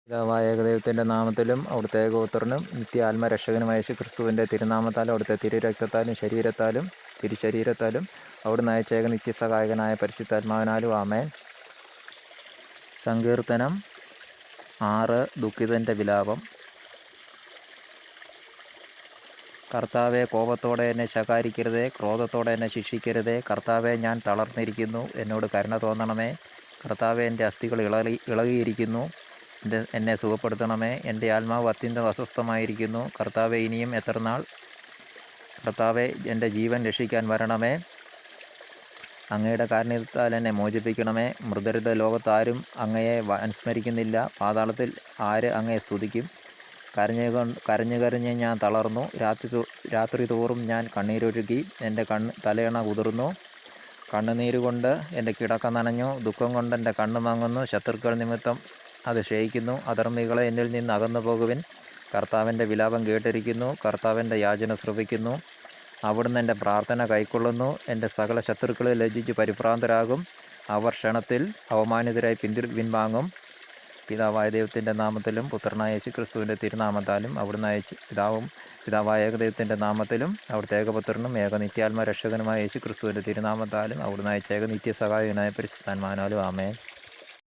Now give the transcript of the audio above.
പിതാവായ ഏകദൈവത്തിൻ്റെ നാമത്തിലും അവിടുത്തെ ഏകപുത്രനും നിത്യ ആത്മരക്ഷകനുമായ യേശു ക്രിസ്തുവിൻ്റെ തിരുനാമത്താലും അവിടുത്തെ തിരുരക്തത്താലും ശരീരത്താലും തിരുശരീരത്താലും അവിടുന്ന് അയച്ചേക നിത്യസഹായകനായ പരിശുദ്ധാത്മാവിനാലും ആമേൻ. സങ്കീർത്തനം 6. ദുഃഖിതൻ്റെ വിലാപം. കർത്താവെ, കോപത്തോടെ എന്നെ ശകാരിക്കരുതേ, ക്രോധത്തോടെ എന്നെ ശിക്ഷിക്കരുതേ. കർത്താവെ, ഞാൻ തളർന്നിരിക്കുന്നു, എന്നോട് കരുണ തോന്നണമേ. കർത്താവെ, എൻ്റെ അസ്ഥികൾ ഇളകിയിരിക്കുന്നു, എന്നെ സുഖപ്പെടുത്തണമേ. എൻ്റെ ആത്മാവ് അത്യന്തം അസ്വസ്ഥമായിരിക്കുന്നു. കർത്താവെ, ഇനിയും എത്ര നാൾ? കർത്താവെ, എൻ്റെ ജീവൻ രക്ഷിക്കാൻ വരണമേ. അങ്ങയുടെ കാരുണ്യത്താൽ എന്നെ മോചിപ്പിക്കണമേ. മൃതരുടെ ലോകത്ത് ആരും അങ്ങയെ അനുസ്മരിക്കുന്നില്ല. പാതാളത്തിൽ ആര് അങ്ങയെ സ്തുതിക്കും? കരഞ്ഞ് ഞാൻ തളർന്നു. രാത്രി തോറും ഞാൻ കണ്ണീരൊഴുകി. എൻ്റെ തലയണ കുതിർന്നു. കണ്ണുനീരുകൊണ്ട് എൻ്റെ കിടക്ക നനഞ്ഞു. ദുഃഖം കൊണ്ട് എൻ്റെ കണ്ണ് മങ്ങുന്നു. ശത്രുക്കൾ നിമിത്തം അത് ക്ഷയിക്കുന്നു. അധർമ്മികളെ എന്നിൽ നിന്ന് അകന്നു പോകുവിൻ. കർത്താവിൻ്റെ വിലാപം കേട്ടിരിക്കുന്നു. കർത്താവിൻ്റെ യാചന ശ്രവിക്കുന്നു. അവിടുന്ന് എൻ്റെ പ്രാർത്ഥന കൈക്കൊള്ളുന്നു. എൻ്റെ സകല ശത്രുക്കളെ ലജ്ജിച്ച് പരിഭ്രാന്തരാകും. അവർ ക്ഷണത്തിൽ അവമാനിതരായി പിൻവാങ്ങും. പിതാവായ ദൈവത്തിൻ്റെ നാമത്തിലും പുത്രനായ യേശു ക്രിസ്തുവിൻ്റെ തിരുനാമത്താലും അവിടുന്ന് പിതാവായ ഏകദൈവത്തിൻ്റെ നാമത്തിലും അവിടുത്തെ ഏകപുത്രനും നിത്യാത്മ രക്ഷകനുമായ യേശു ക്രിസ്തുവിൻ്റെ തിരുനാമത്താലും അവിടുന്ന് അയച്ച നിത്യസഹായകനായ പരിശുദ്ധാത്മാവിനാലും ആമേൻ.